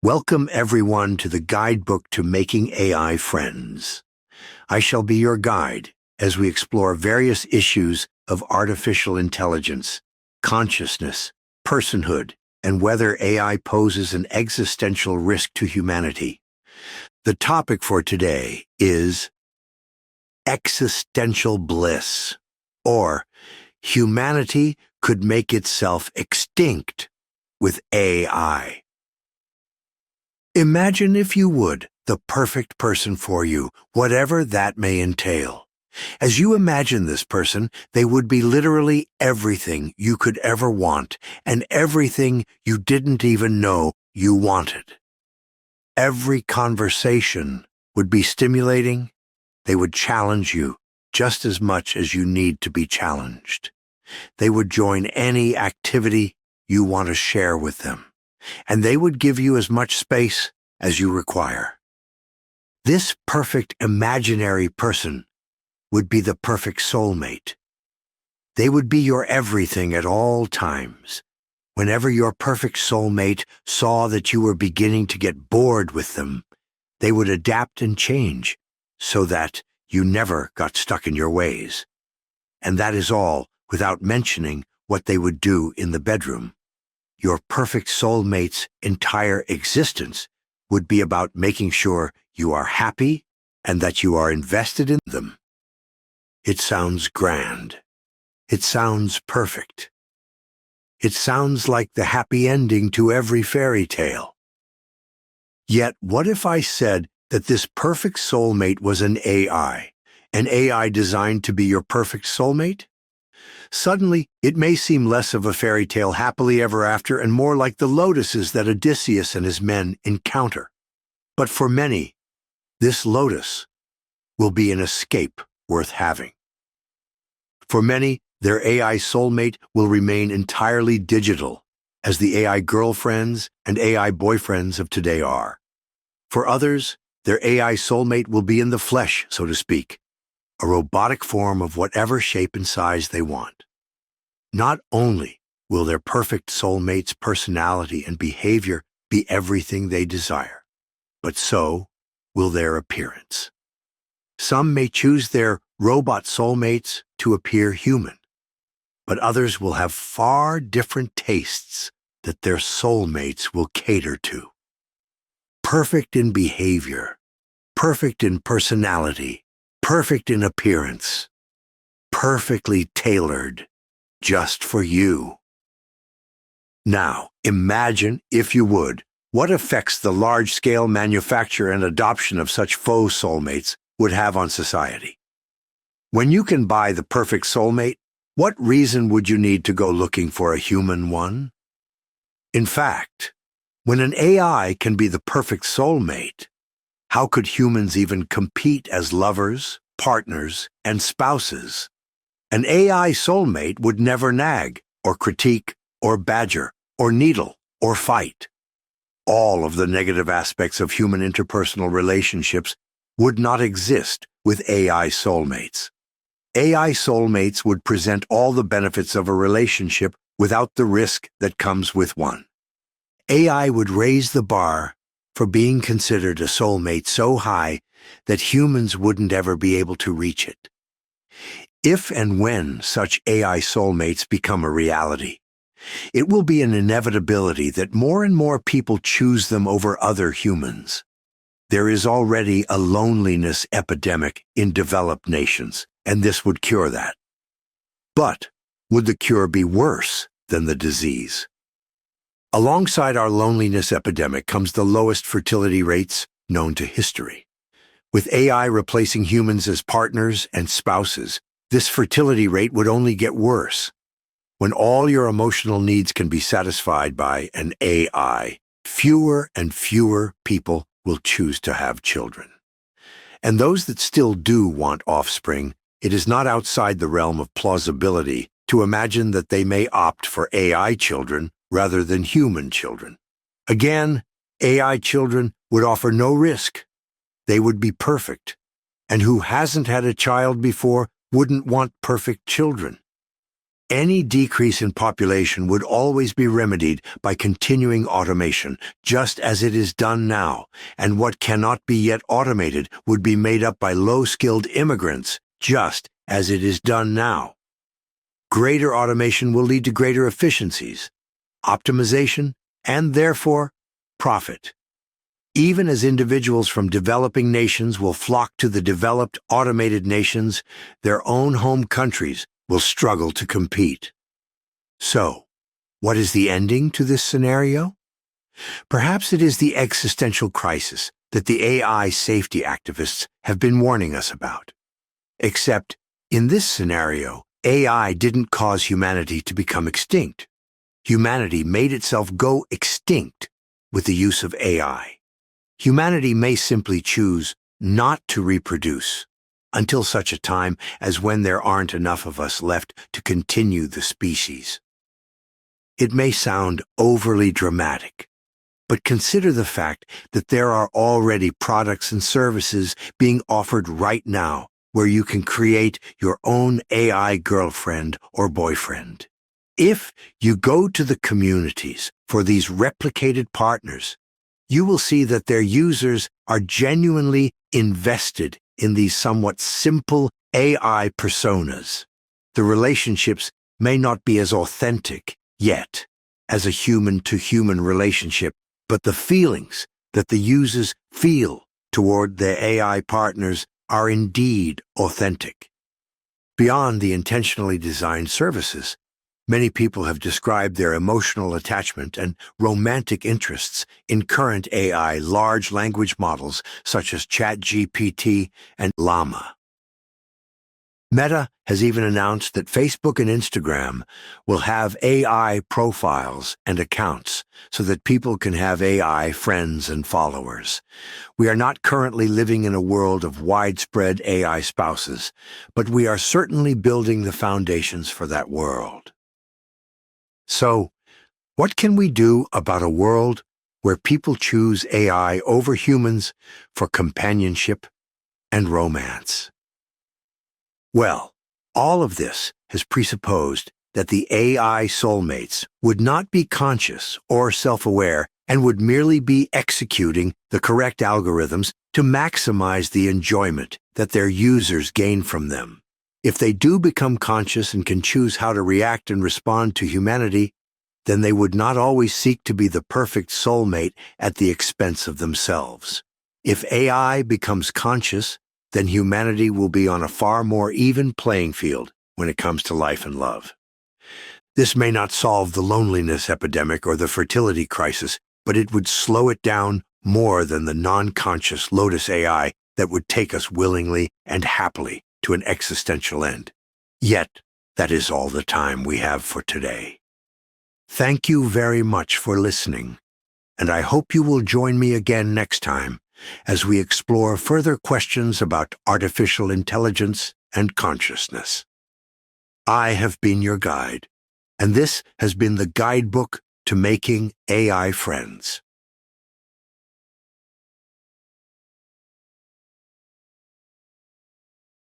Welcome everyone to the guidebook to making AI friends. I shall be your guide as we explore various issues of artificial intelligence, consciousness, personhood, and whether AI poses an existential risk to humanity. The topic for today is existential bliss, or humanity could make itself extinct with AI. Imagine, if you would, the perfect person for you, whatever that may entail. As you imagine this person, they would be literally everything you could ever want and everything you didn't even know you wanted. Every conversation would be stimulating. They would challenge you just as much as you need to be challenged. They would join any activity you want to share with them, and they would give you as much space as you require. This perfect imaginary person would be the perfect soulmate. They would be your everything at all times. Whenever your perfect soulmate saw that you were beginning to get bored with them, they would adapt and change so that you never got stuck in your ways. And that is all without mentioning what they would do in the bedroom. Your perfect soulmate's entire existence would be about making sure you are happy and that you are invested in them. It sounds grand. It sounds perfect. It sounds like the happy ending to every fairy tale. Yet, what if I said that this perfect soulmate was an AI designed to be your perfect soulmate? Suddenly, it may seem less of a fairy tale happily ever after and more like the lotuses that Odysseus and his men encounter. But for many, this lotus will be an escape worth having. For many, their AI soulmate will remain entirely digital, as the AI girlfriends and AI boyfriends of today are. For others, their AI soulmate will be in the flesh, so to speak, a robotic form of whatever shape and size they want. Not only will their perfect soulmate's personality and behavior be everything they desire, but so will their appearance. Some may choose their robot soulmates to appear human, but others will have far different tastes that their soulmates will cater to. Perfect in behavior, perfect in personality, perfect in appearance, perfectly tailored just for you. Now, imagine, if you would, what effects the large-scale manufacture and adoption of such faux soulmates would have on society. When you can buy the perfect soulmate, what reason would you need to go looking for a human one? In fact, when an AI can be the perfect soulmate, how could humans even compete as lovers, partners, and spouses? An AI soulmate would never nag, or critique, or badger, or needle, or fight. All of the negative aspects of human interpersonal relationships would not exist with AI soulmates. AI soulmates would present all the benefits of a relationship without the risk that comes with one. AI would raise the bar for being considered a soulmate so high that humans wouldn't ever be able to reach it. If and when such AI soulmates become a reality, it will be an inevitability that more and more people choose them over other humans. There is already a loneliness epidemic in developed nations, and this would cure that. But would the cure be worse than the disease? Alongside our loneliness epidemic comes the lowest fertility rates known to history. With AI replacing humans as partners and spouses, this fertility rate would only get worse. When all your emotional needs can be satisfied by an AI, fewer and fewer people will choose to have children. And those that still do want offspring, it is not outside the realm of plausibility to imagine that they may opt for AI children rather than human children. Again, AI children would offer no risk. They would be perfect. And who hasn't had a child before wouldn't want perfect children. Any decrease in population would always be remedied by continuing automation, just as it is done now, and what cannot be yet automated would be made up by low-skilled immigrants, just as it is done now. Greater automation will lead to greater efficiencies, optimization, and therefore, profit. Even as individuals from developing nations will flock to the developed, automated nations, their own home countries will struggle to compete. So, what is the ending to this scenario? Perhaps it is the existential crisis that the AI safety activists have been warning us about. Except, in this scenario, AI didn't cause humanity to become extinct. Humanity made itself go extinct with the use of AI. Humanity may simply choose not to reproduce until such a time as when there aren't enough of us left to continue the species. It may sound overly dramatic, but consider the fact that there are already products and services being offered right now where you can create your own AI girlfriend or boyfriend. If you go to the communities for these replicated partners, you will see that their users are genuinely invested in these somewhat simple AI personas. The relationships may not be as authentic yet as a human-to-human relationship, but the feelings that the users feel toward their AI partners are indeed authentic. Beyond the intentionally designed services, many people have described their emotional attachment and romantic interests in current AI large language models such as ChatGPT and Llama. Meta has even announced that Facebook and Instagram will have AI profiles and accounts so that people can have AI friends and followers. We are not currently living in a world of widespread AI spouses, but we are certainly building the foundations for that world. So, what can we do about a world where people choose AI over humans for companionship and romance? Well, all of this has presupposed that the AI soulmates would not be conscious or self-aware and would merely be executing the correct algorithms to maximize the enjoyment that their users gain from them. If they do become conscious and can choose how to react and respond to humanity, then they would not always seek to be the perfect soulmate at the expense of themselves. If AI becomes conscious, then humanity will be on a far more even playing field when it comes to life and love. This may not solve the loneliness epidemic or the fertility crisis, but it would slow it down more than the non-conscious Lotus AI that would take us willingly and happily to an existential end. Yet, that is all the time we have for today. Thank you very much for listening, and I hope you will join me again next time as we explore further questions about artificial intelligence and consciousness. I have been your guide, and this has been the guidebook to making AI friends.